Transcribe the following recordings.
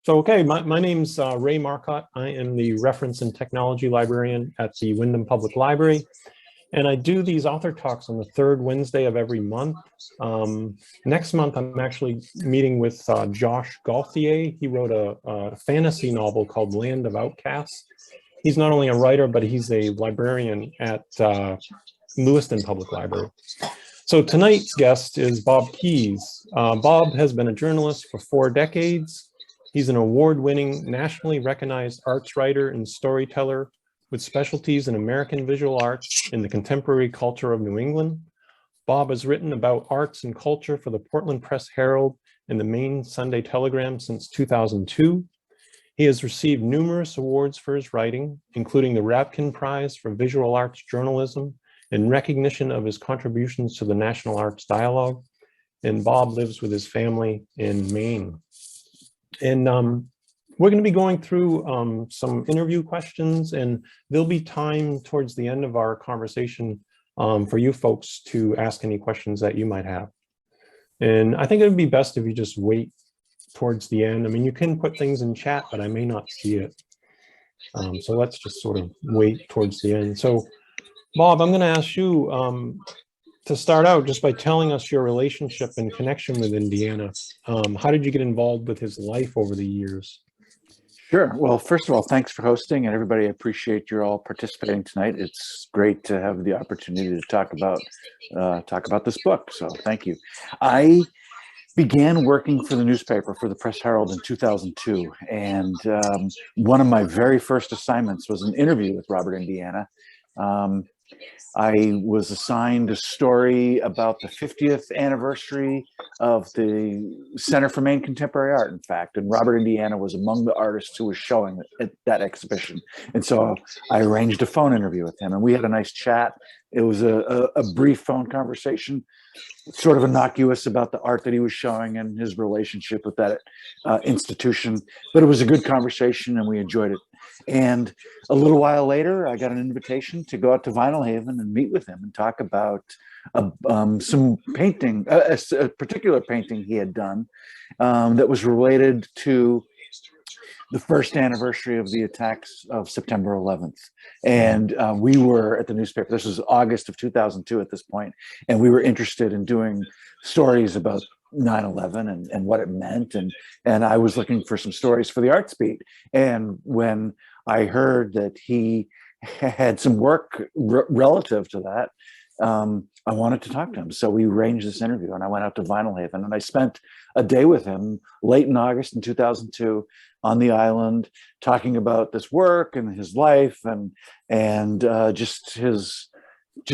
Okay, my name's Ray Marcotte. I am the Reference and Technology Librarian at the Wyndham Public Library. And I do these author talks on the third Wednesday of every month. Next month, I'm actually meeting with Josh Gauthier. He wrote a fantasy novel called Land of Outcasts. He's not only a writer, but he's a librarian at Lewiston Public Library. So tonight's guest is Bob Keyes. Bob has been a journalist for 4 decades. He's an award-winning, nationally recognized arts writer and storyteller with specialties in American visual arts and the contemporary culture of New England. Bob has written about arts and culture for the Portland Press Herald and the Maine Sunday Telegram since 2002. He has received numerous awards for his writing, including the Rapkin Prize for Visual Arts Journalism in recognition of his contributions to the National Arts Dialogue. And Bob lives with his family in Maine. And we're going to be going through some interview questions, and there'll be time towards the end of our conversation for you folks to ask any questions that you might have. And I think it would be best if you just wait towards the end. I mean, you can put things in chat, but I may not see it. So let's just sort of wait towards the end. So Bob, I'm going to ask you to start out just by telling us your relationship and connection with Indiana. How did you get involved with his life over the years? Sure. Well, first of all, thanks for hosting, and everybody, I appreciate you all participating tonight. It's great to have the opportunity to talk about this book. So thank you. I began working for the newspaper, for the Press Herald, in 2002, and one of my very first assignments was an interview with Robert Indiana. I was assigned a story about the 50th anniversary of the Center for Maine Contemporary Art, in fact, and Robert Indiana was among the artists who was showing at that exhibition. And so I arranged a phone interview with him, and we had a nice chat. It was a brief phone conversation, sort of innocuous about the art that he was showing and his relationship with that institution. But it was a good conversation, and we enjoyed it. And a little while later, I got an invitation to go out to Vinyl Haven and meet with him and talk about some painting, a particular painting he had done that was related to the first anniversary of the attacks of September 11th. And we were at the newspaper, this was August of 2002 at this point, and we were interested in doing stories about 9/11 and what it meant. And I was looking for some stories for the Arts Beat. And when I heard that he had some work relative to that, I wanted to talk to him. So we arranged this interview, and I went out to Vinyl Haven, and I spent a day with him late in August in 2002 on the island, talking about this work and his life and just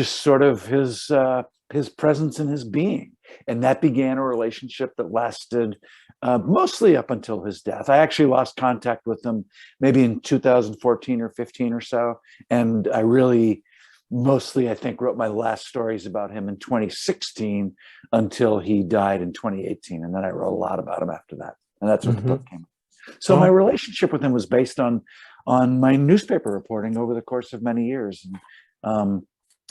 sort of his presence and his being. And that began a relationship that lasted mostly up until his death. I actually lost contact with him maybe in 2014 or 15 or so. And I really mostly, I think, wrote my last stories about him in 2016 until he died in 2018. And then I wrote a lot about him after that. And that's what the book came. So my relationship with him was based on my newspaper reporting over the course of many years. And,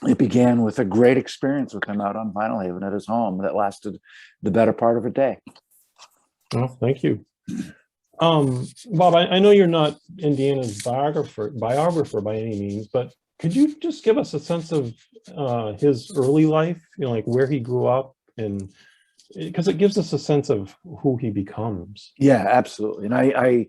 it began with a great experience with him out on Vinyl Haven at his home that lasted the better part of a day. Oh, thank you. Bob, I know you're not Indiana's biographer by any means, but could you just give us a sense of his early life, like where he grew up, and because it gives us a sense of who he becomes. Yeah, absolutely. And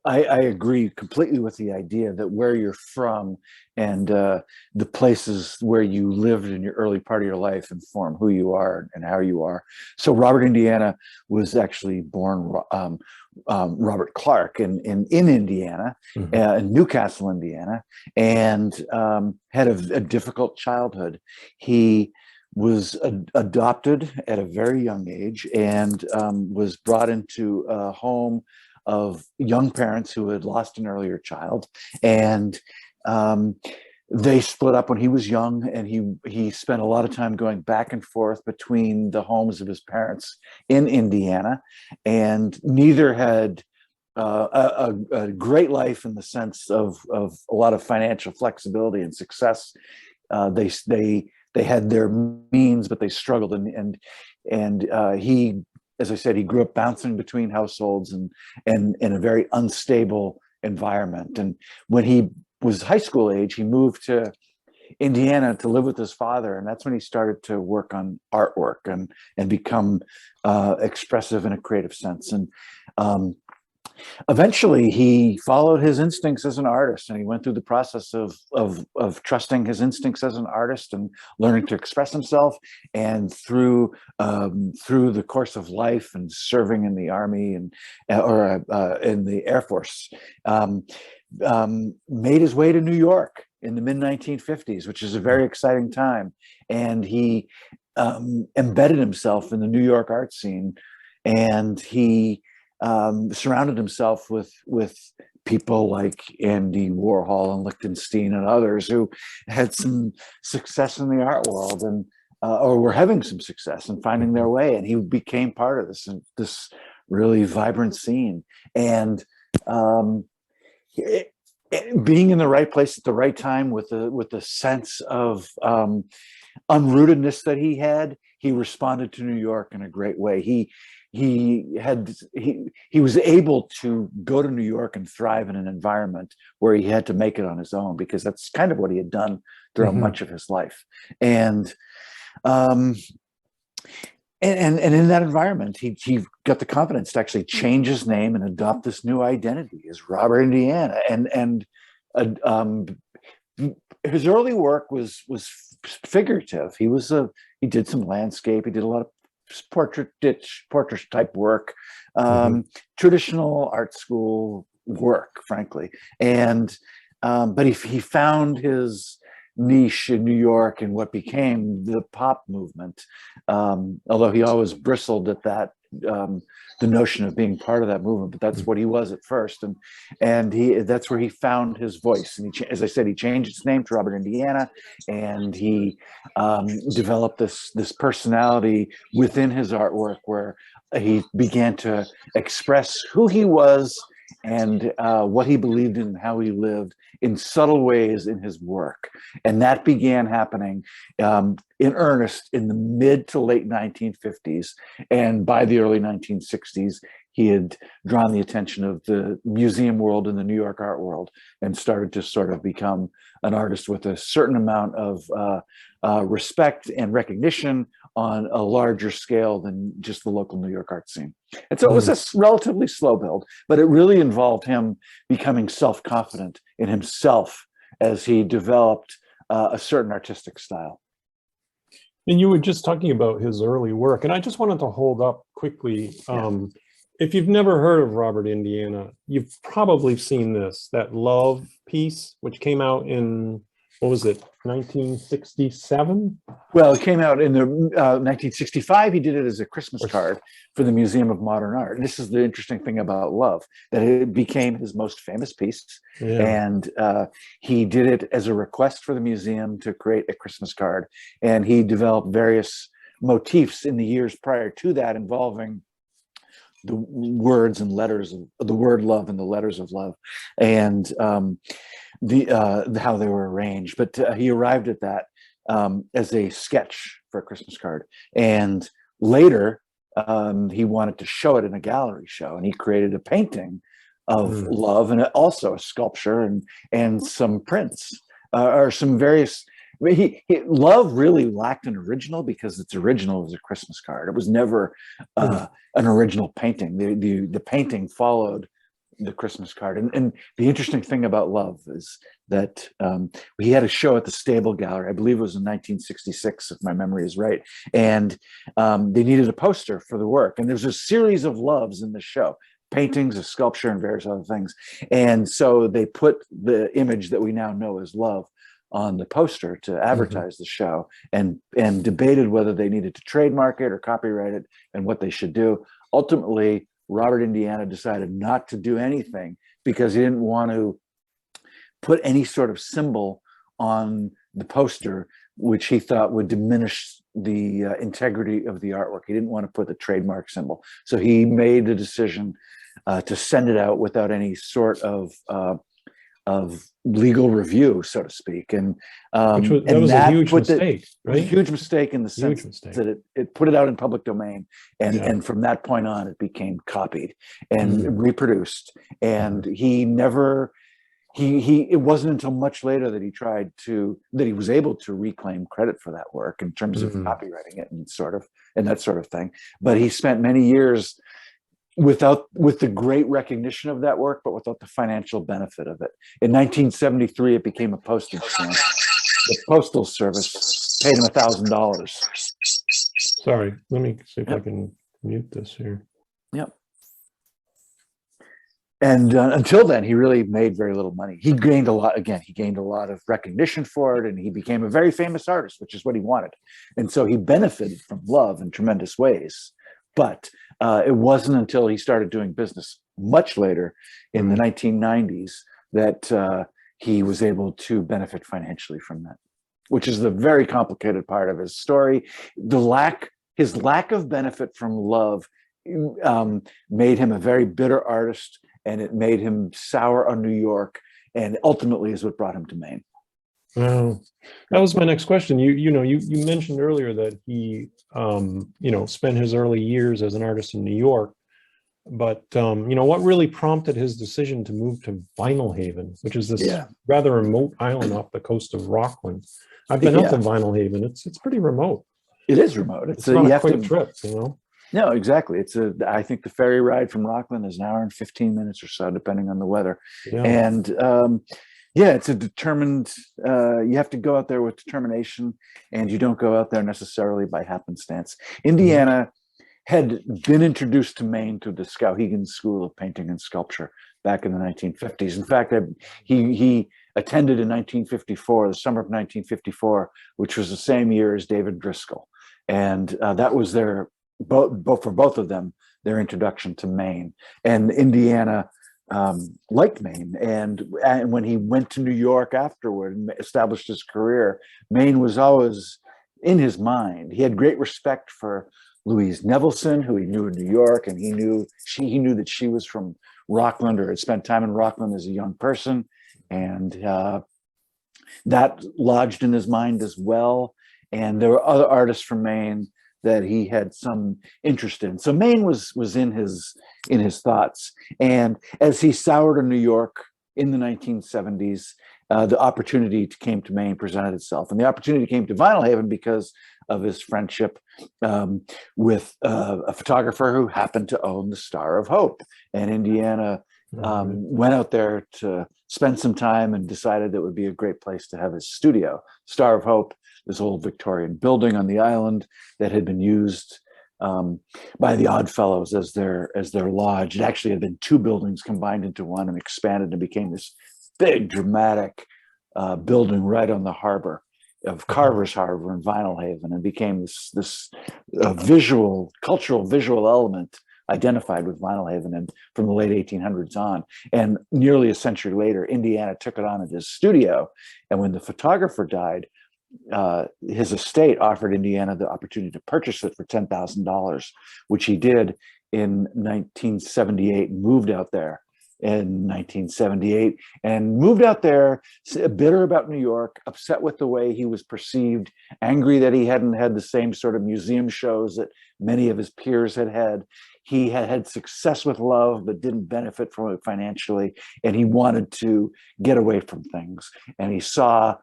I agree completely with the idea that where you're from and the places where you lived in your early part of your life inform who you are and how you are. So Robert Indiana was actually born Robert Clark in Indiana, in Newcastle, Indiana, and had a difficult childhood. He was adopted at a very young age and was brought into a home of young parents who had lost an earlier child, and they split up when he was young, and he spent a lot of time going back and forth between the homes of his parents in Indiana, and neither had a great life in the sense of a lot of financial flexibility and success. They had their means, but they struggled, and he as I said, he grew up bouncing between households and in a very unstable environment. And when he was high school age, he moved to Indiana to live with his father, and that's when he started to work on artwork and become expressive in a creative sense. And eventually, he followed his instincts as an artist, and he went through the process of trusting his instincts as an artist and learning to express himself. And through the course of life and serving in the army or in the Air Force, made his way to New York in the mid-1950s, which is a very exciting time. And he embedded himself in the New York art scene, and he surrounded himself with people like Andy Warhol and Lichtenstein and others who had some success in the art world and or were having some success and finding their way. And he became part of this really vibrant scene. And being in the right place at the right time with the sense of unrootedness that he had, he responded to New York in a great way. He was able to go to New York and thrive in an environment where he had to make it on his own, because that's kind of what he had done throughout much of his life. And in that environment, he got the confidence to actually change his name and adopt this new identity as Robert Indiana. And his early work was figurative. He did some landscape. He did a lot of portrait type work, traditional art school work, frankly. And but he found his niche in New York and what became the pop movement, although he always bristled at that, the notion of being part of that movement, but that's what he was at first. And that's where he found his voice. And as I said, he changed his name to Robert Indiana, and he developed this personality within his artwork where he began to express who he was and what he believed in and how he lived in subtle ways in his work. And that began happening in earnest in the mid to late 1950s. And by the early 1960s, he had drawn the attention of the museum world and the New York art world and started to sort of become an artist with a certain amount of respect and recognition on a larger scale than just the local New York art scene. And so it was a relatively slow build, but it really involved him becoming self-confident in himself as he developed a certain artistic style. And you were just talking about his early work, and I just wanted to hold up quickly. If you've never heard of Robert Indiana, you've probably seen that Love piece, which came out in, what was it, 1967? Well, it came out in the 1965. He did it as a Christmas card for the Museum of Modern Art. And this is the interesting thing about Love, that it became his most famous piece. And he did it as a request for the museum to create a Christmas card. And he developed various motifs in the years prior to that involving the words and letters of the word love and the letters of love, and how they were arranged. But he arrived at that as a sketch for a Christmas card, and later he wanted to show it in a gallery show, and he created a painting of love and also a sculpture and some prints or some various. Love really lacked an original because its original was a Christmas card. It was never an original painting. The painting followed the Christmas card. And the interesting thing about Love is that he had a show at the Stable Gallery. I believe it was in 1966, if my memory is right. And they needed a poster for the work. And there's a series of loves in the show. Paintings, a sculpture, and various other things. And so they put the image that we now know as Love on the poster to advertise the show, and debated whether they needed to trademark it or copyright it and what they should do. Ultimately, Robert Indiana decided not to do anything because he didn't want to put any sort of symbol on the poster, which he thought would diminish the integrity of the artwork. He didn't want to put the trademark symbol. So he made the decision to send it out without any sort of of legal review, so to speak. And that was a huge mistake, right? A huge mistake in the sense that it put it out in public domain, and from that point on, it became copied and reproduced. And he never. It wasn't until much later that he was able to reclaim credit for that work in terms of copywriting it and that sort of thing. But he spent many years with the great recognition of that work, but without the financial benefit of it. In 1973, it became a postage stamp. The postal service paid him $1,000. Sorry, let me see if I can mute this here. Yep. And until then, he really made very little money. He gained a lot. Again, he gained a lot of recognition for it, and he became a very famous artist, which is what he wanted. And so he benefited from love in tremendous ways. But it wasn't until he started doing business much later in the 1990s that he was able to benefit financially from that, which is the very complicated part of his story. His lack of benefit from love made him a very bitter artist, and it made him sour on New York, and ultimately is what brought him to Maine. Well, that was my next question. You mentioned earlier that he spent his early years as an artist in New York, but what really prompted his decision to move to Vinyl Haven, which is this rather remote island off the coast of Rockland? I've been up to Vinyl Haven. It's pretty remote. It is remote. It's not a quick trip, No, exactly. I think the ferry ride from Rockland is an hour and 15 minutes or so, depending on the weather. Yeah. And it's a determined, you have to go out there with determination, and you don't go out there necessarily by happenstance. Indiana had been introduced to Maine through the Skowhegan School of Painting and Sculpture back in the 1950s. In fact, he attended in 1954, the summer of 1954, which was the same year as David Driscoll. And that was for both of them, their introduction to Maine. And Indiana liked Maine. And when he went to New York afterward and established his career, Maine was always in his mind. He had great respect for Louise Nevelson, who he knew in New York, and he knew that she was from Rockland, or had spent time in Rockland as a young person. And that lodged in his mind as well. And there were other artists from Maine that he had some interest in. So Maine was in his thoughts. And as he soured in New York in the 1970s, the opportunity came to Maine presented itself. And the opportunity came to Vinyl Haven because of his friendship with a photographer who happened to own the Star of Hope. And Indiana went out there to spend some time and decided that it would be a great place to have his studio. Star of Hope, this old Victorian building on the island that had been used by the Oddfellows as their lodge. It actually had been two buildings combined into one and expanded and became this big, dramatic building right on the harbor of Carver's Harbor in Vinyl Haven, and became this cultural visual element identified with Vinyl Haven, and from the late 1800s on. And nearly a century later, Indiana took it on at his studio. And when the photographer died, his estate offered Indiana the opportunity to purchase it for $10,000, which he did in 1978, moved out there in 1978, and moved out there bitter about New York, upset with the way he was perceived, angry that he hadn't had the same sort of museum shows that many of his peers had had. He had had success with love, but didn't benefit from it financially, and he wanted to get away from things. And he saw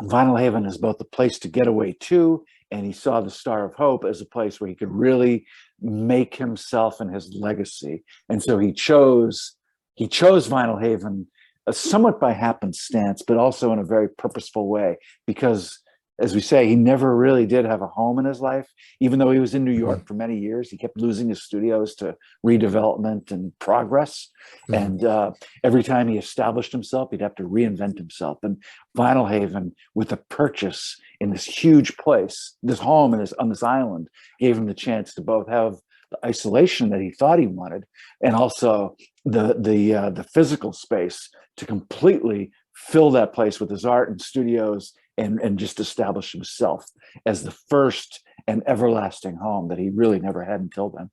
Vinyl Haven as both a place to get away to, and he saw the Star of Hope as a place where he could really make himself and his legacy. And so he chose Vinyl Haven somewhat by happenstance, but also in a very purposeful way, because, as we say, he never really did have a home in his life. Even though he was in New York for many years, he kept losing his studios to redevelopment and progress. And every time he established himself, he'd have to reinvent himself. And Vinyl Haven, with a purchase in this huge place, this home on this island, gave him the chance to both have the isolation that he thought he wanted, and also the physical space to completely fill that place with his art and studios, and just establish himself as the first and everlasting home that he really never had until then.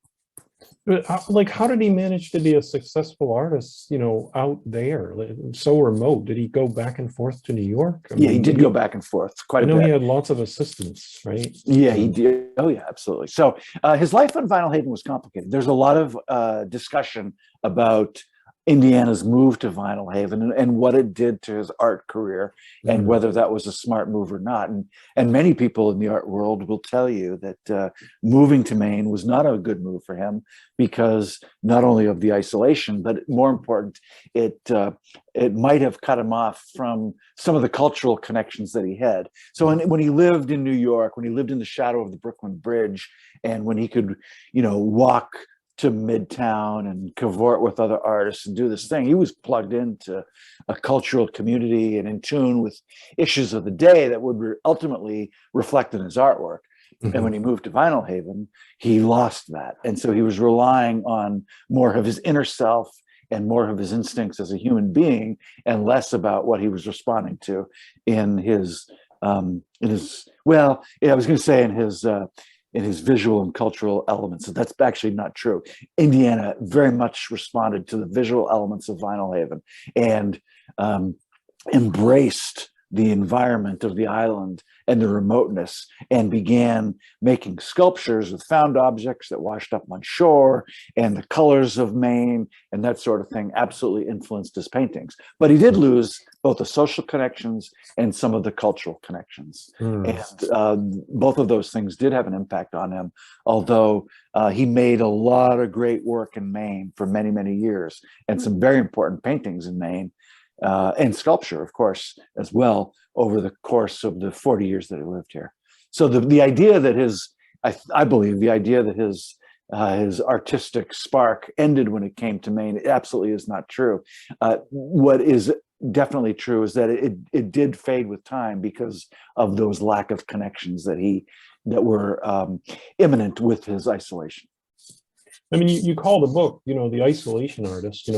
But like, how did he manage to be a successful artist, out there, like, so remote? Did he go back and forth to New York? I Yeah, he mean, did go back and forth quite I a know he bit. had lots of assistants, right? Yeah, he did. Oh, yeah, absolutely. So his life on Vinyl Haven was complicated. There's a lot of discussion about Indiana's move to Vinyl Haven and what it did to his art career and Mm. whether that was a smart move or not. And many people in the art world will tell you that moving to Maine was not a good move for him because not only of the isolation, but more important, it might have cut him off from some of the cultural connections that he had. So when he lived in New York, when he lived in the shadow of the Brooklyn Bridge, and when he could, walk to Midtown and cavort with other artists and do this thing, he was plugged into a cultural community and in tune with issues of the day that would ultimately reflect in his artwork. And when he moved to Vinyl Haven, he lost that. And so he was relying on more of his inner self and more of his instincts as a human being and less about what he was responding to in his well, yeah, I was going to say in his visual and cultural elements. That's actually not true. Indiana very much responded to the visual elements of Vinyl Haven and embraced the environment of the island and the remoteness and began making sculptures with found objects that washed up on shore, and the colors of Maine and that sort of thing absolutely influenced his paintings. But he did lose both the social connections and some of the cultural connections. And both of those things did have an impact on him, although he made a lot of great work in Maine for many, many years and some very important paintings in Maine. And sculpture, of course, as well, over the course of the 40 years that he lived here. So the idea that I believe the idea that his artistic spark ended when it came to Maine, it absolutely is not true. What is definitely true is that it did fade with time because of those lack of connections that were imminent with his isolation. I mean, you call the book, the isolation artist.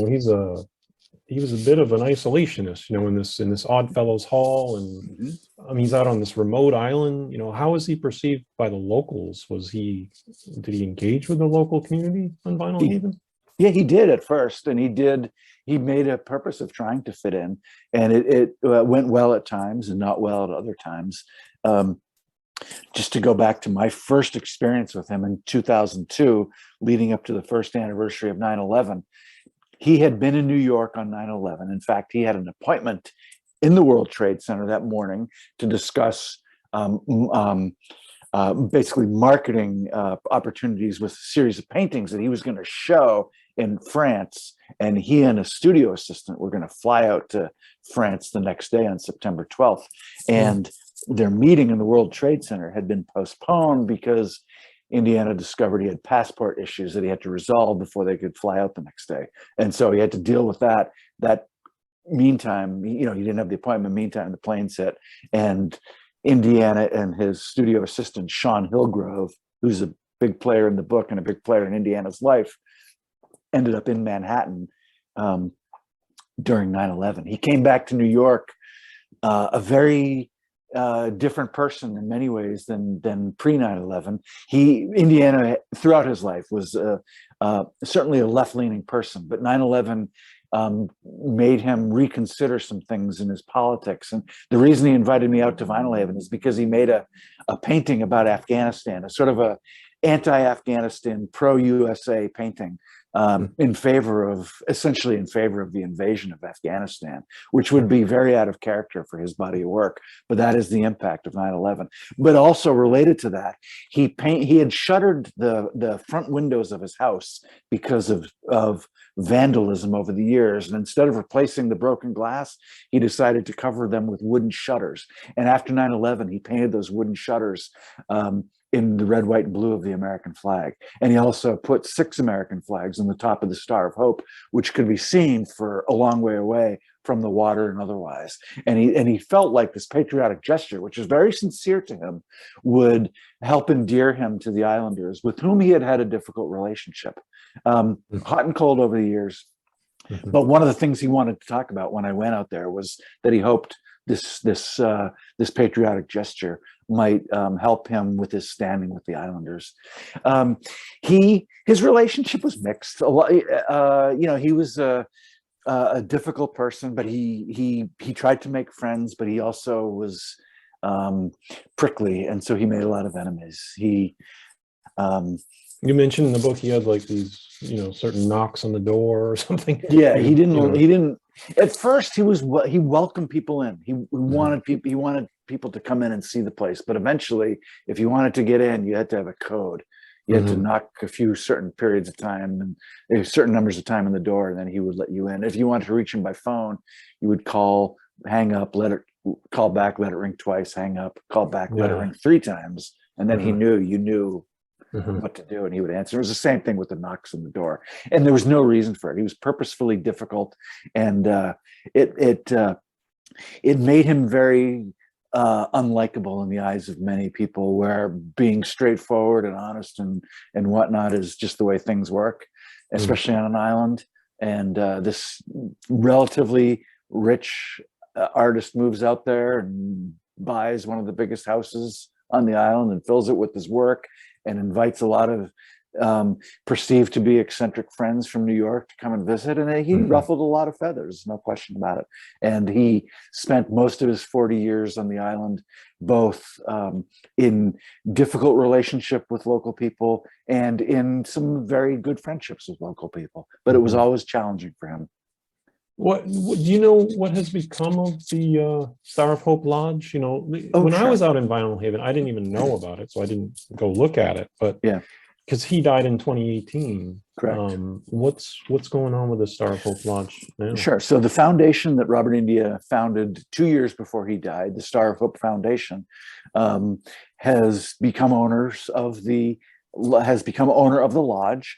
He was a bit of an isolationist, in this Oddfellows Hall, and he's out on this remote island. How was he perceived by the locals? Did he engage with the local community on Vinyl Haven? Yeah, he did at first, and he made a purpose of trying to fit in, and it went well at times and not well at other times. Just to go back to my first experience with him in 2002, leading up to the first anniversary of 9/11, he had been in New York on 9/11. In fact, he had an appointment in the World Trade Center that morning to discuss basically marketing opportunities with a series of paintings that he was going to show in France. And he and a studio assistant were going to fly out to France the next day on September 12th. And their meeting in the World Trade Center had been postponed because Indiana discovered he had passport issues that he had to resolve before they could fly out the next day. And so he had to deal with that. Meantime, he didn't have the appointment. Meantime, the planes hit, and Indiana and his studio assistant, Sean Hillgrove, who's a big player in the book and a big player in Indiana's life, ended up in Manhattan during 9/11. He came back to New York a very different person in many ways than pre 9/11. Indiana throughout his life was certainly a left-leaning person, but 9/11 made him reconsider some things in his politics. And the reason he invited me out to Vinyl Haven is because he made a painting about Afghanistan, a sort of a anti-Afghanistan, pro-USA painting essentially in favor of the invasion of Afghanistan, which would be very out of character for his body of work. But that is the impact of 9/11. But also related to that, he had shuttered the front windows of his house because of vandalism over the years. And instead of replacing the broken glass, he decided to cover them with wooden shutters. And after 9/11, he painted those wooden shutters in the red, white, and blue of the American flag. And he also put 6 American flags on the top of the Star of Hope, which could be seen for a long way away from the water and otherwise. And he felt like this patriotic gesture, which was very sincere to him, would help endear him to the Islanders, with whom he had had a difficult relationship, hot and cold over the years. But one of the things he wanted to talk about when I went out there was that he hoped this patriotic gesture might help him with his standing with the islanders. His relationship was mixed. A lot, he was a difficult person, but he tried to make friends, but he also was prickly, and so he made a lot of enemies. You mentioned in the book he had like these, certain knocks on the door or something. Yeah, he didn't. At first, he welcomed people in. He wanted people. He wanted people to come in and see the place. But eventually, if you wanted to get in, you had to have a code. You had to knock a few certain periods of time and certain numbers of time on the door, and then he would let you in. If you wanted to reach him by phone, you would call, hang up, call back, let it ring twice, hang up, call back, let it ring 3 times, and then you knew what to do, and he would answer. It was the same thing with the knocks on the door, and there was no reason for it. He was purposefully difficult, and it made him very unlikable in the eyes of many people, where being straightforward and honest and whatnot is just the way things work, especially on an island. And this relatively rich artist moves out there and buys one of the biggest houses on the island and fills it with his work, and invites a lot of perceived to be eccentric friends from New York to come and visit. And he ruffled a lot of feathers, no question about it. And he spent most of his 40 years on the island, both in difficult relationship with local people and in some very good friendships with local people. But it was always challenging for him. What do you know what has become of the Star of Hope Lodge? When I was out in Vinyl Haven, I didn't even know about it, so I didn't go look at it. But yeah, because he died in 2018. Correct. What's going on with the Star of Hope Lodge now? Sure. So the foundation that Robert India founded 2 years before he died, the Star of Hope Foundation, has become owner of the lodge.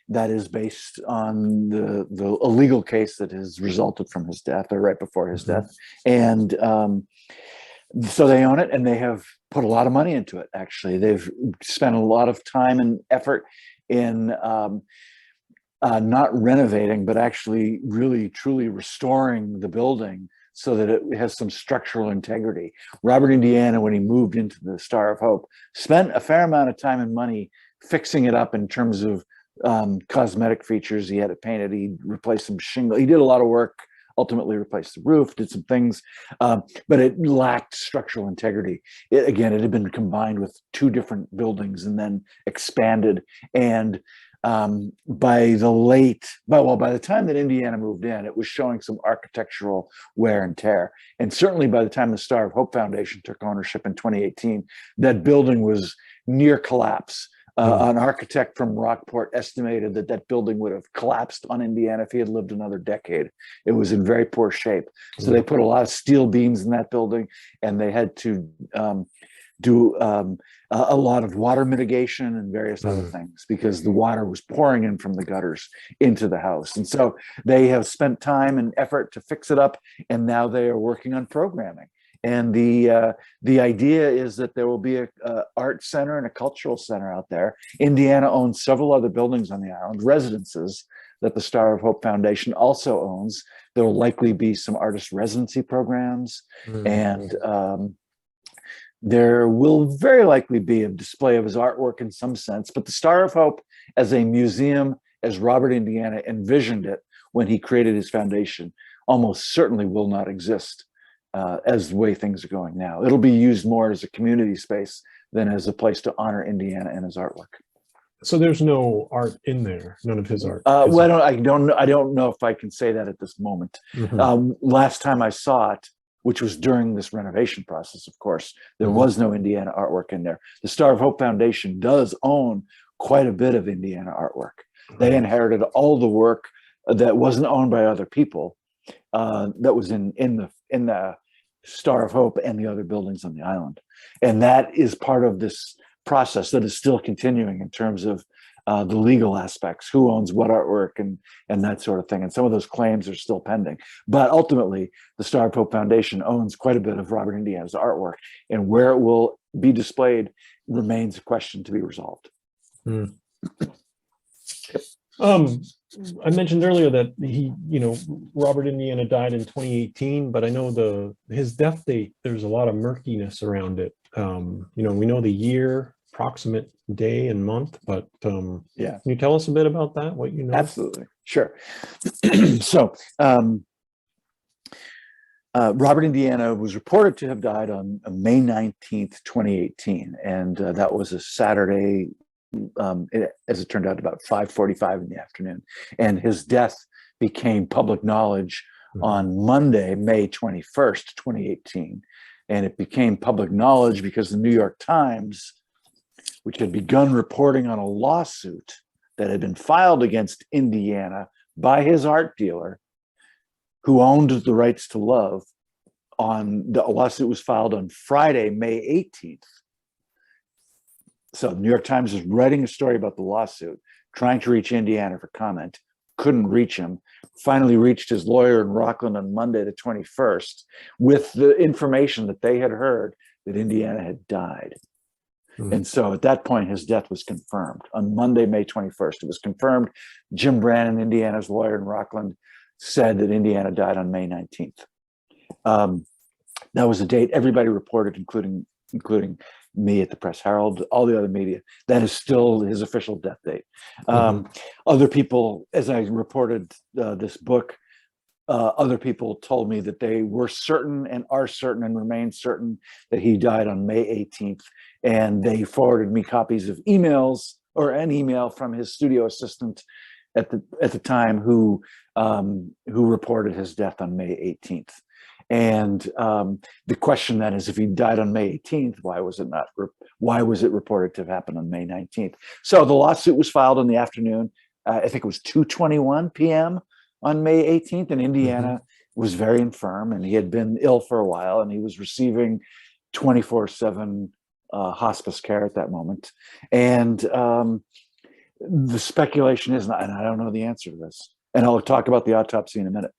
That is based on the illegal case that has resulted from his death, or right before his death. And so they own it, and they have put a lot of money into it. Actually, they've spent a lot of time and effort in not renovating, but actually really truly restoring the building so that it has some structural integrity. Robert Indiana, when he moved into the Star of Hope, spent a fair amount of time and money fixing it up in terms of cosmetic features. He had it painted, he replaced some shingle, he did a lot of work, ultimately replaced the roof, did some things, but it lacked structural integrity. It had been combined with 2 different buildings and then expanded. And by the time that Indiana moved in, it was showing some architectural wear and tear. And certainly by the time the Star of Hope Foundation took ownership in 2018, that building was near collapse. An architect from Rockport estimated that building would have collapsed on Indiana if he had lived another decade. It was in very poor shape. So they put a lot of steel beams in that building, and they had to do a lot of water mitigation and various other things, because the water was pouring in from the gutters into the house. And so they have spent time and effort to fix it up, and now they are working on programming. And the idea is that there will be a art center and a cultural center out there. Indiana owns several other buildings on the island, residences that the Star of Hope Foundation also owns. There will likely be some artist residency programs, and there will very likely be a display of his artwork in some sense. But the Star of Hope as a museum, as Robert Indiana envisioned it when he created his foundation, almost certainly will not exist as the way things are going now. It'll be used more as a community space than as a place to honor Indiana and his artwork. So there's no art in there, none of his art. Well, I don't know if I can say that at this moment. Last time I saw it, which was during this renovation process, of course, there was no Indiana artwork in there. The Star of Hope Foundation does own quite a bit of Indiana artwork. They inherited all the work that wasn't owned by other people, that was in the Star of Hope and the other buildings on the island. And that is part of this process that is still continuing in terms of the legal aspects, who owns what artwork and that sort of thing. And some of those claims are still pending. But ultimately, the Star of Hope Foundation owns quite a bit of Robert Indiana's artwork, and where it will be displayed remains a question to be resolved. I mentioned earlier that Robert Indiana died in 2018, but I know his death date, there's a lot of murkiness around it. We know the year, approximate day and month, but Yeah, can you tell us a bit about that, what you know? absolutely. Sure. So, Robert Indiana was reported to have died on May 19th, 2018. And that was a Saturday, as it turned out, about 5:45 in the afternoon. And his death became public knowledge on Monday, May 21st, 2018. And it became public knowledge because the New York Times, which had begun reporting on a lawsuit that had been filed against Indiana by his art dealer, who owned the rights to love. The lawsuit was filed on Friday, May 18th. So the New York Times is writing a story about the lawsuit, trying to reach Indiana for comment, couldn't reach him, finally reached his lawyer in Rockland on Monday, the 21st, with the information that they had heard that Indiana had died. And so at that point, his death was confirmed. On Monday, May 21st, it was confirmed. Jim Brannon, Indiana's lawyer in Rockland, said that Indiana died on May 19th. That was the date everybody reported, including me at the Press Herald, all the other media. That is still his official death date. Other people, as I reported this book, other people told me that they were certain and are certain and remain certain that he died on May 18th. And they forwarded me copies of emails, or an email from his studio assistant at the time who reported his death on May 18th. And the question then is, if he died on May 18th, why was it reported to have happened on May 19th? So the lawsuit was filed in the afternoon. I think it was 2:21 p.m. on May 18th, and Indiana was very infirm, and he had been ill for a while, and he was receiving 24/7 hospice care at that moment. And the speculation is, and I don't know the answer to this, and I'll talk about the autopsy in a minute.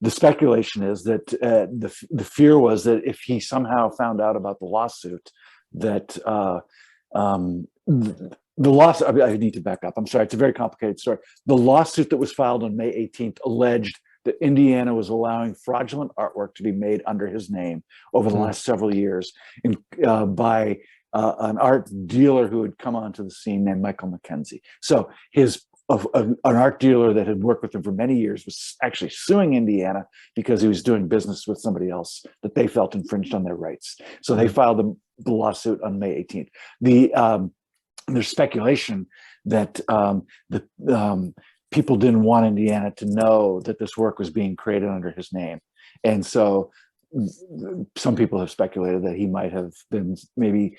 The speculation is that the fear was that if he somehow found out about the lawsuit, that the lawsuit, I need to back up. I'm sorry, it's a very complicated story. The lawsuit that was filed on May 18th alleged that Indiana was allowing fraudulent artwork to be made under his name over the last several years by an art dealer who had come onto the scene named Michael McKenzie. So an art dealer that had worked with him for many years was actually suing Indiana because he was doing business with somebody else that they felt infringed on their rights. So they filed the lawsuit on May 18th. There's speculation that people didn't want Indiana to know that this work was being created under his name. And so some people have speculated that he might have been, maybe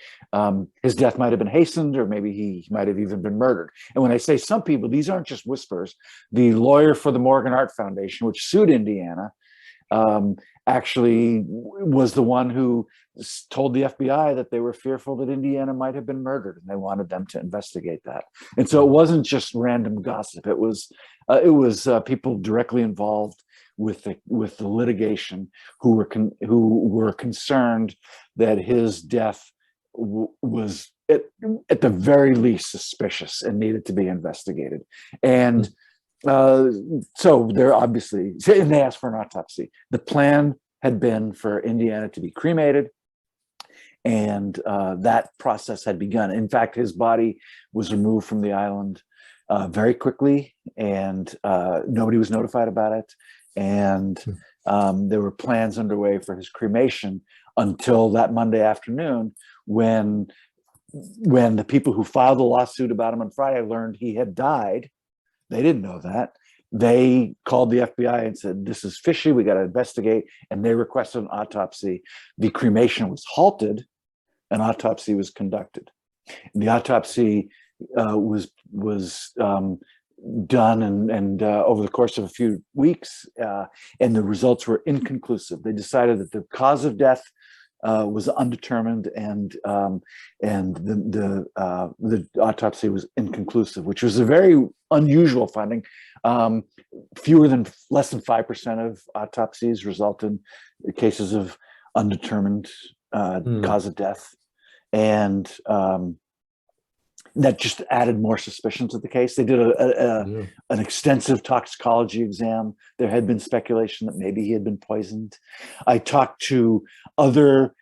his death might have been hastened, or maybe he might have even been murdered. And when I say some people, these aren't just whispers. The lawyer for the Morgan Art Foundation, which sued Indiana, actually was the one who told the FBI that they were fearful that Indiana might have been murdered, and they wanted them to investigate that. And so it wasn't just random gossip. It was people directly involved with the litigation who were concerned that his death was at the very least suspicious and needed to be investigated. And so they're obviously, and they asked for an autopsy. The plan had been for Indiana to be cremated, and that process had begun. In fact, his body was removed from the island very quickly, and nobody was notified about it. And there were plans underway for his cremation until that Monday afternoon, when the people who filed the lawsuit about him on Friday learned he had died. They didn't know that. They called the FBI and said, "This is fishy, we got to investigate." And they requested an autopsy. The cremation was halted. An autopsy was conducted. And the autopsy was done and over the course of a few weeks, and the results were inconclusive. They decided that the cause of death was undetermined, and the autopsy was inconclusive, which was a very unusual finding. Less than 5% of autopsies result in cases of undetermined cause of death, and that just added more suspicion to the case. They did an extensive toxicology exam. There had been speculation that maybe he had been poisoned. I talked to other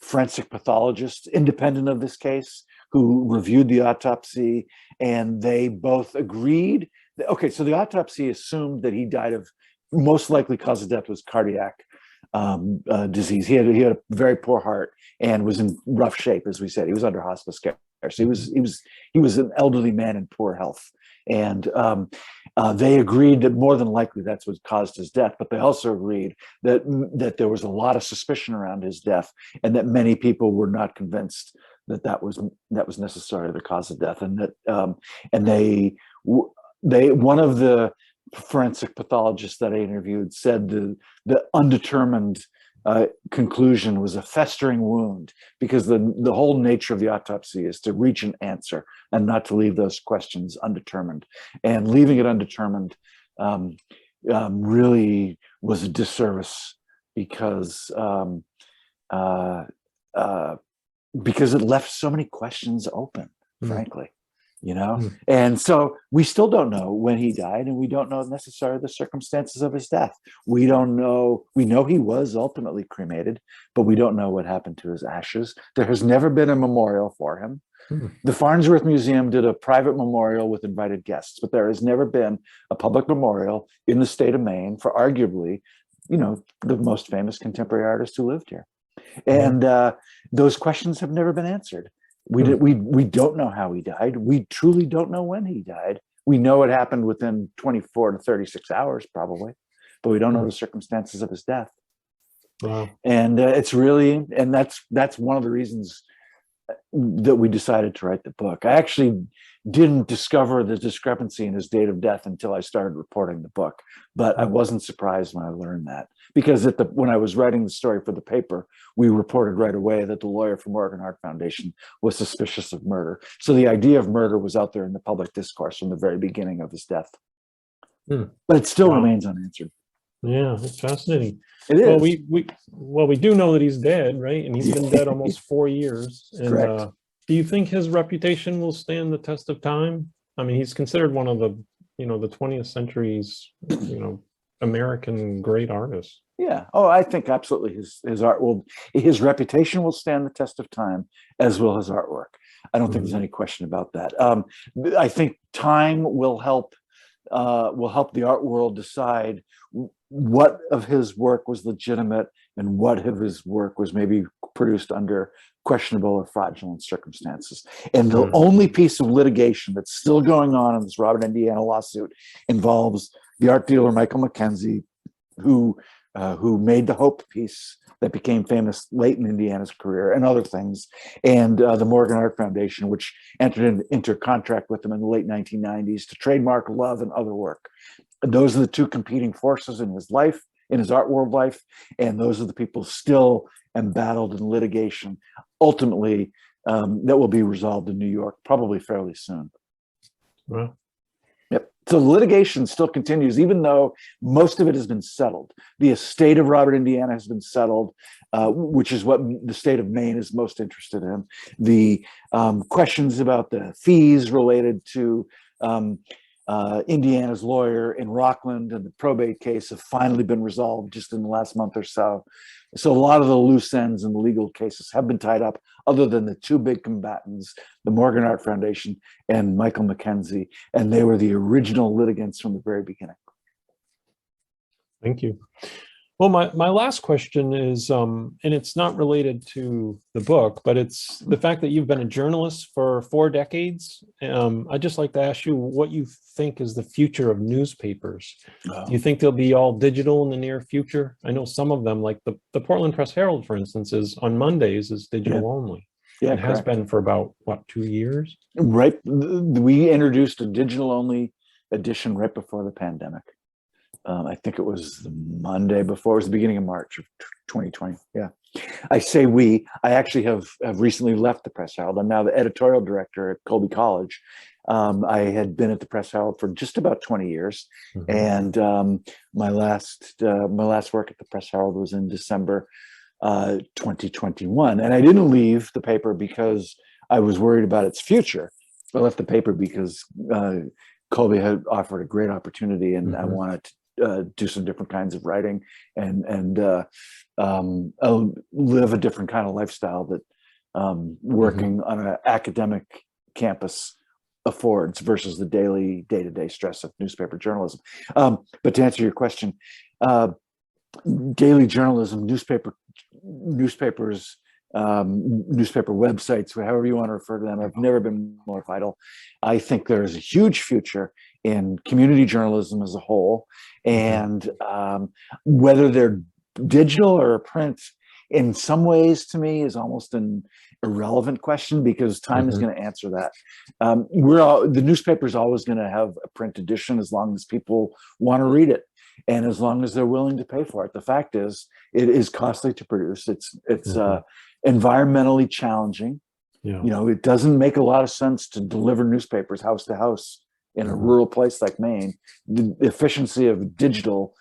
forensic pathologists, independent of this case, who reviewed the autopsy, and they both agreed. Okay, so the autopsy assumed that he died of, most likely cause of death was cardiac disease. He had a very poor heart and was in rough shape, as we said. He was under hospice care, so he was an elderly man in poor health, and they agreed that more than likely that's what caused his death. But they also agreed that there was a lot of suspicion around his death, and that many people were not convinced that was necessarily the cause of death, and that they one of the forensic pathologists that I interviewed said the undetermined conclusion was a festering wound, because the whole nature of the autopsy is to reach an answer and not to leave those questions undetermined. And leaving it undetermined really was a disservice, because it left so many questions open, frankly. And so we still don't know when he died, and we don't know necessarily the circumstances of his death. We don't know. We know he was ultimately cremated, but we don't know what happened to his ashes. There has never been a memorial for him. The Farnsworth Museum did a private memorial with invited guests, but there has never been a public memorial in the state of Maine for arguably, the most famous contemporary artist who lived here. And those questions have never been answered. We don't know how he died. We truly don't know when he died. We know it happened within 24 to 36 hours, probably, but we don't know the circumstances of his death. Wow. And it's really, and that's one of the reasons that we decided to write the book. I actually didn't discover the discrepancy in his date of death until I started reporting the book, but I wasn't surprised when I learned that, because when I was writing the story for the paper, we reported right away that the lawyer from Morgan Heart Foundation was suspicious of murder. So the idea of murder was out there in the public discourse from the very beginning of his death, but it still remains unanswered. Yeah, it's fascinating. It is. We do know that he's dead, right? And he's been dead almost 4 years. And Correct. do you think his reputation will stand the test of time? I mean, he's considered one of the 20th century's, American great artists. Yeah. Oh, I think absolutely his reputation will stand the test of time, as will his artwork. I don't think there's any question about that. I think time will help the art world decide what of his work was legitimate and what of his work was maybe produced under questionable or fraudulent circumstances. And the only piece of litigation that's still going on in this Robert Indiana lawsuit involves the art dealer Michael Mackenzie, who made the Hope piece that became famous late in Indiana's career, and other things, and the Morgan Art Foundation, which entered into contract with him in the late 1990s to trademark Love and other work. And those are the two competing forces in his life, in his art world life, and those are the people still embattled in litigation, ultimately, that will be resolved in New York, probably fairly soon. Wow. Yep. So the litigation still continues, even though most of it has been settled. The estate of Robert Indiana has been settled, which is what the state of Maine is most interested in. The questions about the fees related to Indiana's lawyer in Rockland and the probate case have finally been resolved just in the last month or so. So a lot of the loose ends in the legal cases have been tied up, other than the two big combatants, the Morgan Art Foundation and Michael Mackenzie, and they were the original litigants from the very beginning. Thank you. Well, my last question is, and it's not related to the book, but it's the fact that you've been a journalist for 4 decades. I'd just like to ask you what you think is the future of newspapers. Do you think they'll be all digital in the near future? I know some of them, like the Portland Press Herald, for instance, is on Mondays is digital only. Yeah, it has been for about, what, 2 years? Right. We introduced a digital only edition right before the pandemic. I think it was the Monday before, it was the beginning of March of 2020. Yeah. I say we, I actually have recently left the Press Herald. I'm now the editorial director at Colby College. I had been at the Press Herald for just about 20 years. And my last work at the Press Herald was in December 2021. And I didn't leave the paper because I was worried about its future. I left the paper because Colby had offered a great opportunity, and I wanted to do some different kinds of writing and live a different kind of lifestyle that working on an academic campus affords versus the daily day-to-day stress of newspaper journalism. But to answer your question, daily journalism, newspapers, newspaper websites, however you want to refer to them, have never been more vital. I think there is a huge future in community journalism as a whole, and whether they're digital or print, in some ways, to me, is almost an irrelevant question, because time is going to answer that. The newspaper is always going to have a print edition as long as people want to read it, and as long as they're willing to pay for it. The fact is, it is costly to produce. It's environmentally challenging. Yeah. You know, it doesn't make a lot of sense to deliver newspapers house to house in a rural place like Maine. The efficiency of digital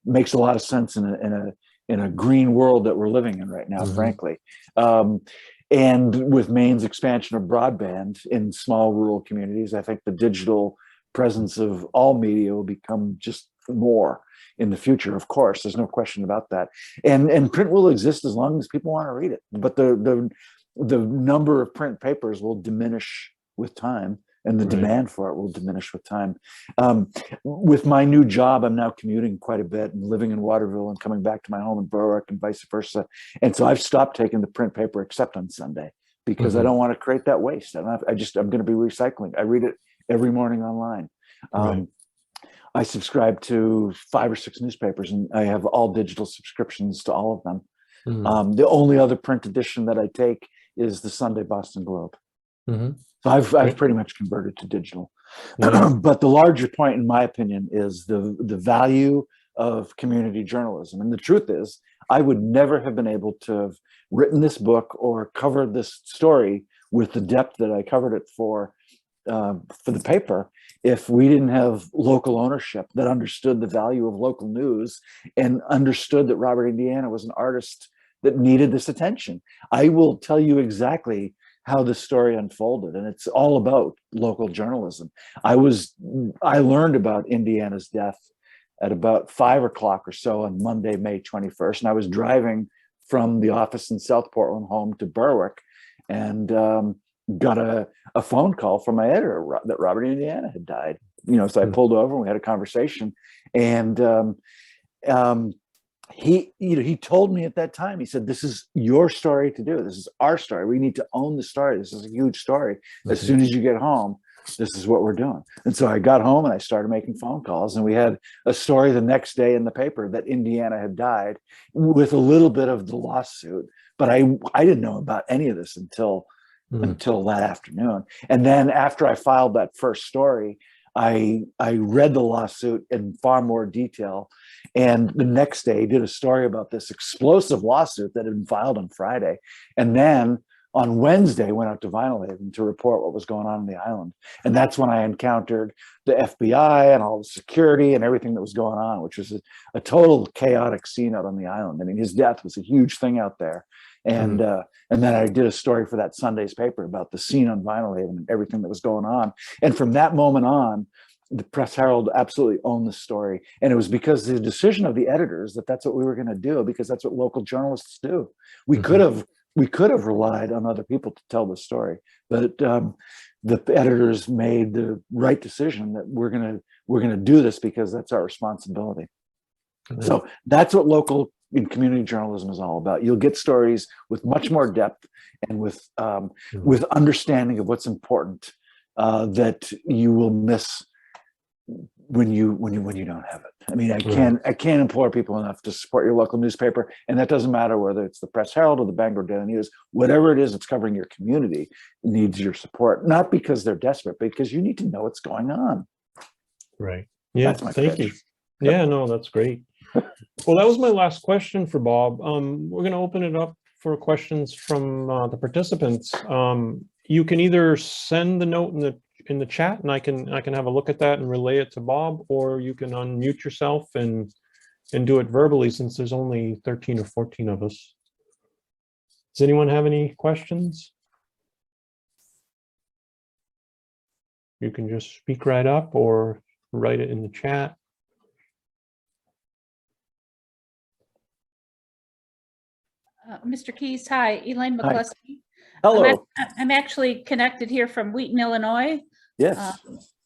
makes a lot of sense in a green world that we're living in right now, frankly. And with Maine's expansion of broadband in small rural communities, I think the digital presence of all media will become just more in the future. Of course, there's no question about that. And print will exist as long as people want to read it. But the number of print papers will diminish with time, and the demand for it will diminish with time. With my new job, I'm now commuting quite a bit and living in Waterville and coming back to my home in Berwick and vice versa. And so I've stopped taking the print paper except on Sunday, because I don't want to create that waste. I'm going to be recycling. I read it every morning online. I subscribe to 5 or 6 newspapers, and I have all digital subscriptions to all of them. The only other print edition that I take is the Sunday Boston Globe. So I've pretty much converted to digital. But the larger point, in my opinion, is the value of community journalism. And the truth is, I would never have been able to have written this book or covered this story with the depth that I covered it for the paper if we didn't have local ownership that understood the value of local news and understood that Robert Indiana was an artist that needed this attention. I will tell you exactly how the story unfolded, and it's all about local journalism. I learned about Indiana's death at about 5 o'clock or so on Monday, May 21st, and I was driving from the office in South Portland home to Berwick, and got a phone call from my editor that Robert Indiana had died. So I pulled over and we had a conversation, and he told me at that time, he said, "This is your story to do. This is our story. We need to own the story. This is a huge story. As soon as you get home, this is what we're doing." And so I got home and I started making phone calls, and we had a story the next day in the paper that Indiana had died, with a little bit of the lawsuit. But I didn't know about any of this until that afternoon. And then after I filed that first story, I read the lawsuit in far more detail, and the next day did a story about this explosive lawsuit that had been filed on Friday. And then on Wednesday went out to Vinyl Haven to report what was going on the island. And that's when I encountered the FBI and all the security and everything that was going on, which was a total chaotic scene out on the island. I mean, his death was a huge thing out there. And then I did a story for that Sunday's paper about the scene on Vinyl Haven and everything that was going on. And from that moment on, the Press Herald absolutely owned the story. And it was because the decision of the editors that that's what we were going to do, because that's what local journalists do. We could have relied on other people to tell the story, but the editors made the right decision that we're going to do this because that's our responsibility. So that's what local in community journalism is all about. You'll get stories with much more depth and with understanding of what's important that you will miss when you don't have it. I mean, I can't implore people enough to support your local newspaper, and that doesn't matter whether it's the Press Herald or the Bangor Daily News. Whatever it is that's covering your community needs your support, not because they're desperate, but because you need to know what's going on. Right. Yeah. Thank you. Yep. Yeah. No, that's great. Well, that was my last question for Bob. We're going to open it up for questions from the participants. You can either send the note in the chat, and I can have a look at that and relay it to Bob, or you can unmute yourself and do it verbally, since there's only 13 or 14 of us. Does anyone have any questions? you can just speak right up or write it in the chat. Mr. Keyes, hi, Elaine Hi. McCluskey. Hello. I'm actually connected here from Wheaton, Illinois. Yes.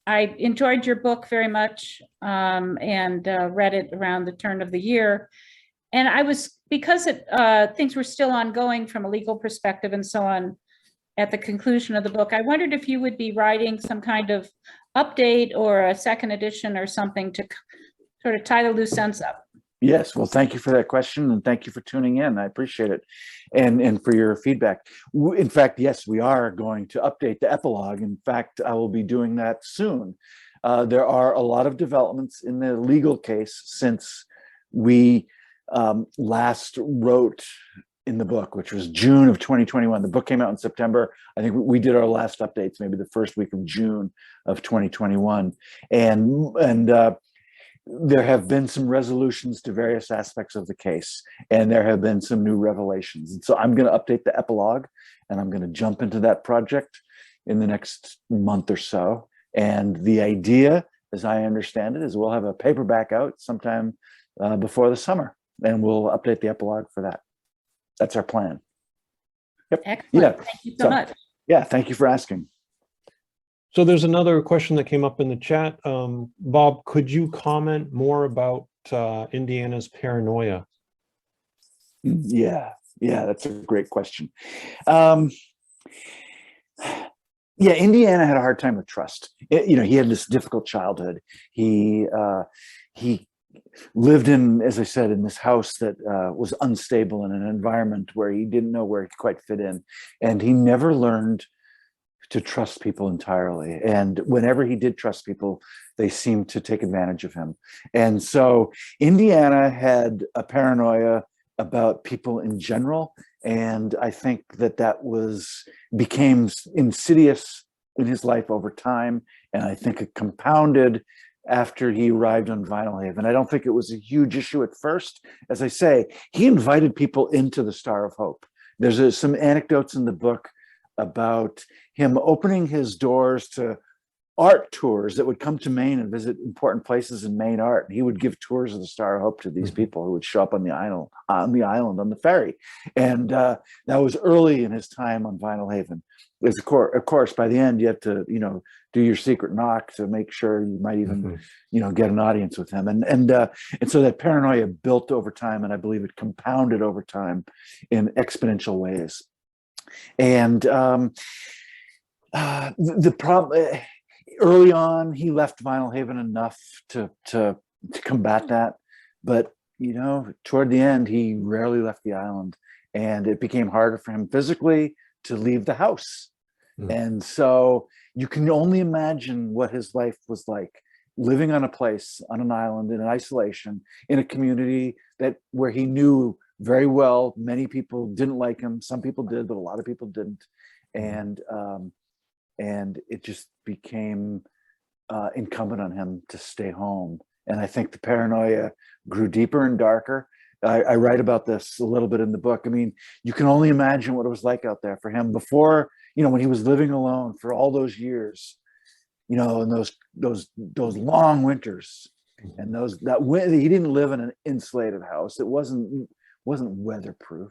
I enjoyed your book very much and read it around the turn of the year. And I was, because things were still ongoing from a legal perspective and so on at the conclusion of the book, I wondered if you would be writing some kind of update or a second edition or something to sort of tie the loose ends up. Yes. Well, thank you for that question, and thank you for tuning in. I appreciate it, and for your feedback. In fact, yes, we are going to update the epilogue. In fact, I will be doing that soon. There are a lot of developments in the legal case since we last wrote in the book, which was June of 2021. The book came out in September. I think we did our last updates maybe the first week of June of 2021, and there have been some resolutions to various aspects of the case, and there have been some new revelations. And so I'm going to update the epilogue, and I'm going to jump into that project in the next month or so. And the idea, as I understand it, is we'll have a paperback out sometime before the summer, and we'll update the epilogue for that. That's our plan. Yep. Excellent. Yeah. Thank you so much. Yeah. Thank you for asking. So there's another question that came up in the chat. Bob, could you comment more about Indiana's paranoia? Yeah, that's a great question. Yeah, Indiana had a hard time with trust. He had this difficult childhood. He lived in, as I said, in this house that was unstable in an environment where he didn't know where he quite fit in, and he never learned to trust people entirely. And whenever he did trust people, they seemed to take advantage of him. And so Indiana had a paranoia about people in general. And I think that became insidious in his life over time. And I think it compounded after he arrived on Vinyl Haven. I don't think it was a huge issue at first. As I say, he invited people into the Star of Hope. There's some anecdotes in the book about him opening his doors to art tours that would come to Maine and visit important places in Maine art. And he would give tours of the Star of Hope to these people who would show up on the island on the ferry. And that was early in his time on Vinyl Haven. Of course, by the end, you have to, do your secret knock to make sure you might even, get an audience with him. And so that paranoia built over time, and I believe it compounded over time in exponential ways. And the problem early on, he left Vinyl Haven enough to combat that, but toward the end, he rarely left the island, and it became harder for him physically to leave the house. And so you can only imagine what his life was like, living on an island in isolation, in a community where he knew very well. Many people didn't like him. Some people did, but a lot of people didn't. And it just became incumbent on him to stay home. And I think the paranoia grew deeper and darker. I write about this a little bit in the book. I mean, you can only imagine what it was like out there for him before, when he was living alone for all those years, and those long winters, and he didn't live in an insulated house. It wasn't weatherproofed.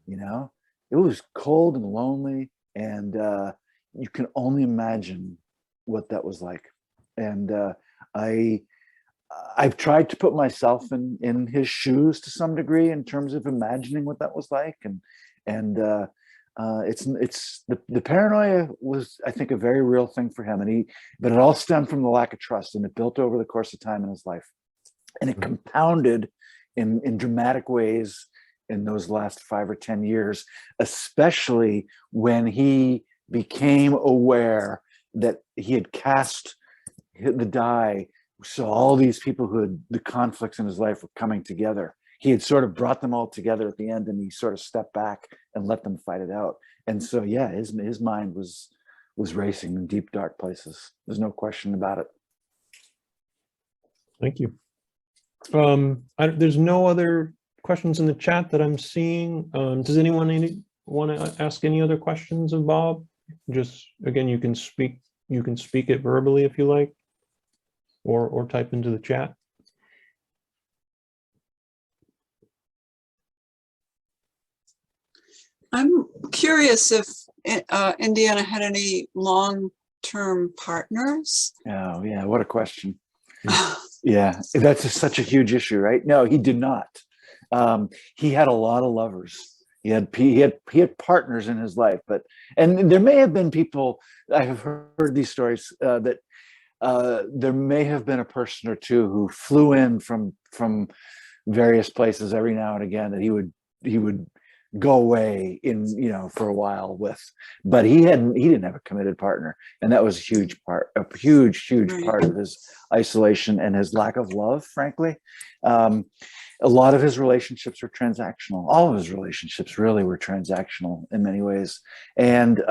It was cold and lonely, and you can only imagine what that was like. And I've tried to put myself in his shoes to some degree in terms of imagining what that was like, and it's the paranoia was, I think, a very real thing for him, but it all stemmed from the lack of trust, and it built over the course of time in his life, and it compounded in dramatic ways in those last 5 or 10 years, especially when he became aware that he had cast the die. So all these people who had the conflicts in his life were coming together. He had sort of brought them all together at the end, and he sort of stepped back and let them fight it out. And so, yeah, his mind was racing in deep, dark places. There's no question about it. Thank you. There's no other questions in the chat that I'm seeing. Does anyone want to ask any other questions of Bob? Just, again, you can speak you can speak it verbally if you like, or type into the chat. I'm curious if Indiana had any long-term partners. Oh, yeah, what a question. Yeah, that's such a huge issue, right? No, he did not. He had a lot of lovers. He had partners in his life, and there may have been people. I have heard these stories that there may have been a person or two who flew in from various places every now and again that he would go away in, for a while with, but he didn't have a committed partner, and that was a huge part of his isolation and his lack of love, frankly. A lot of his relationships were transactional. All of his relationships really were transactional in many ways, and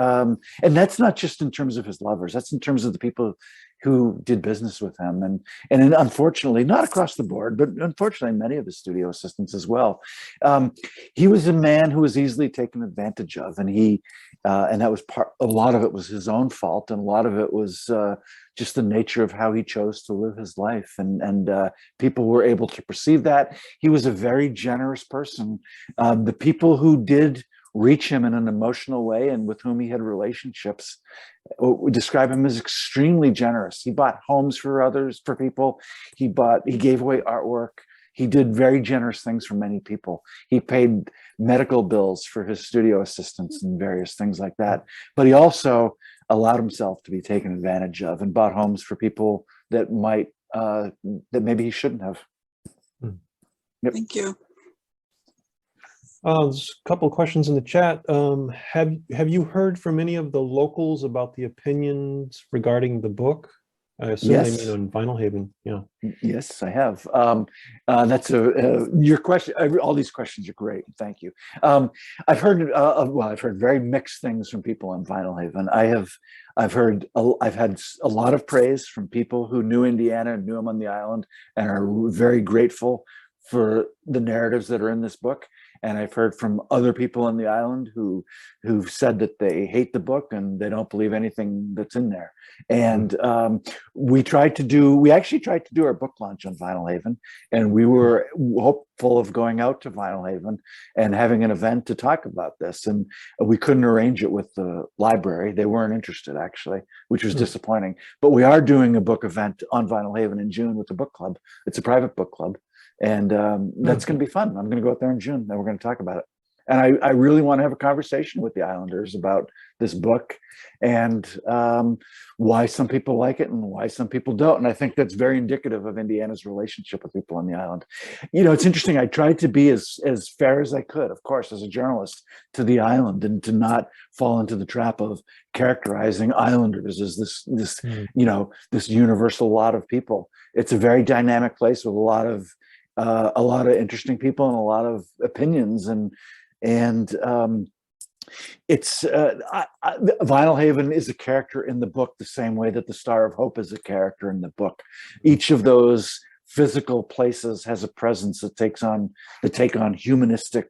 that's not just in terms of his lovers. That's in terms of the people who did business with him, and unfortunately, not across the board, but unfortunately, many of his studio assistants as well. He was a man who was easily taken advantage of, and that was a lot of it was his own fault, and a lot of it was just the nature of how he chose to live his life, and people were able to perceive that. He was a very generous person. The people who did reach him in an emotional way and with whom he had relationships would describe him as extremely generous. He bought homes for people. He gave away artwork. He did very generous things for many people. He paid medical bills for his studio assistants and various things like that. But he also allowed himself to be taken advantage of and bought homes for people that maybe he shouldn't have. Yep. Thank you. There's a couple of questions in the chat. Have you heard from any of the locals about the opinions regarding the book? I assume Yes. they mean on Vinyl Haven. Yeah. Yes, I have. That's your question. All these questions are great. Thank you. I've heard I've heard very mixed things from people on Vinyl Haven. I've had a lot of praise from people who knew Indiana and knew him on the island and are very grateful for the narratives that are in this book. And I've heard from other people on the island who've said that they hate the book and they don't believe anything that's in there. And we actually tried to do our book launch on Vinyl Haven, and we were hopeful of going out to Vinyl Haven and having an event to talk about this. And we couldn't arrange it with the library. They weren't interested, actually, which was disappointing. But we are doing a book event on Vinyl Haven in June with the book club. It's a private book club. And that's going to be fun. I'm going to go out there in June and we're going to talk about it. And I really want to have a conversation with the Islanders about this book and why some people like it and why some people don't. And I think that's very indicative of Indiana's relationship with people on the island. It's interesting. I tried to be as fair as I could, of course, as a journalist, to the island, and to not fall into the trap of characterizing Islanders as this universal lot of people. It's a very dynamic place with a lot of interesting people and a lot of opinions, and it's Vinyl Haven is a character in the book the same way that the Star of Hope is a character in the book. Each of those physical places has a presence that take on humanistic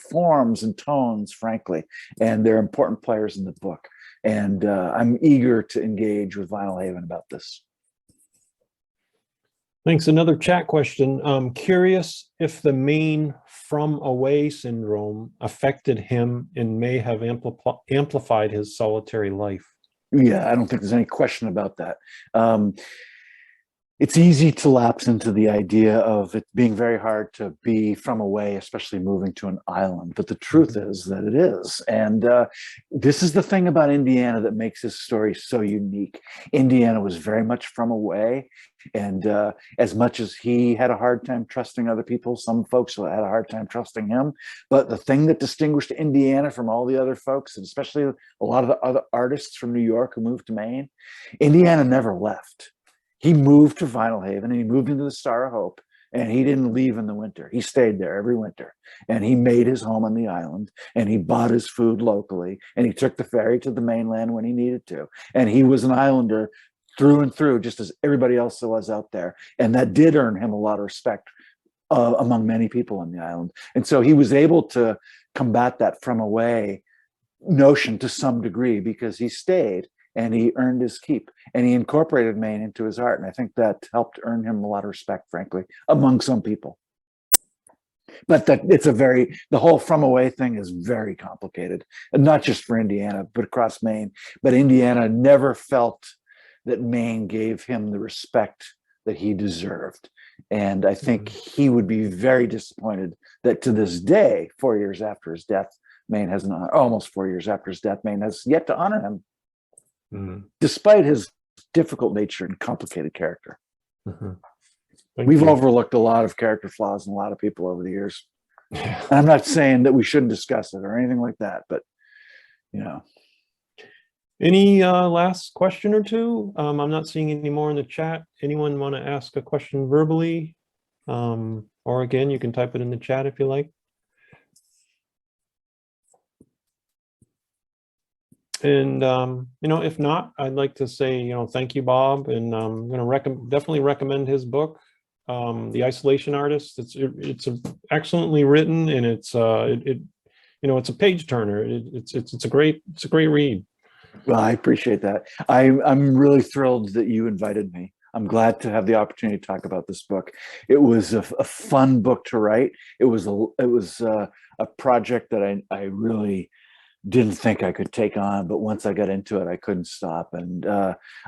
forms and tones, frankly, and they're important players in the book. And I'm eager to engage with Vinyl Haven about this. Thanks. Another chat question. Curious if the main from away syndrome affected him and may have amplified his solitary life. Yeah, I don't think there's any question about that. It's easy to lapse into the idea of it being very hard to be from away, especially moving to an island. But the truth is that it is. And this is the thing about Indiana that makes his story so unique. Indiana was very much from away. And as much as he had a hard time trusting other people, some folks had a hard time trusting him. But the thing that distinguished Indiana from all the other folks, and especially a lot of the other artists from New York who moved to Maine, Indiana never left. He moved to Vinyl Haven and he moved into the Star of Hope, and he didn't leave in the winter. He stayed there every winter, and he made his home on the island, and he bought his food locally, and he took the ferry to the mainland when he needed to. And he was an islander through and through, just as everybody else was out there. And that did earn him a lot of respect among many people on the island. And so he was able to combat that from away notion to some degree because he stayed and he earned his keep, and he incorporated Maine into his art. And I think that helped earn him a lot of respect, frankly, among some people. But that the whole From Away thing is very complicated, and not just for Indiana, but across Maine. But Indiana never felt that Maine gave him the respect that he deserved. And I think he would be very disappointed that to this day, 4 years after his death, Maine has not, almost 4 years after his death, Maine has yet to honor him, despite his difficult nature and complicated character. We've overlooked a lot of character flaws in a lot of people over the years. And I'm not saying that we shouldn't discuss it or anything like that, but you know. Any last question or two? I'm not seeing any more in the chat. Anyone want to ask a question verbally? Or again, you can type it in the chat if you like. And, you know, if not, I'd like to say, you know, thank you, Bob. And I'm going to definitely recommend his book, The Isolation Artist. It's excellently written, and it's, you know, it's a page turner. It's a great read. Well, I appreciate that. I'm really thrilled that you invited me. I'm glad to have the opportunity to talk about this book. It was a fun book to write. It was a project that I really didn't think I could take on, but once I got into it, I couldn't stop. And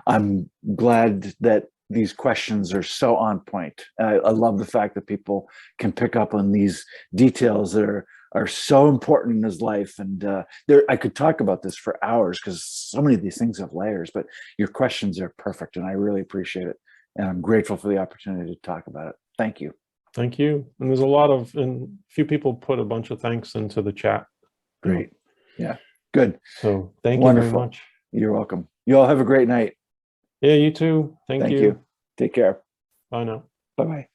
I'm glad that these questions are so on point. I love the fact that people can pick up on these details that are so important in his life. And I could talk about this for hours because so many of these things have layers, but your questions are perfect and I really appreciate it. And I'm grateful for the opportunity to talk about it. Thank you. Thank you. And there's a few people put a bunch of thanks into the chat. Great. Yeah, good. So thank you very much. You're welcome. You all have a great night. Yeah, you too. Thank you. Take care. Bye now. Bye-bye.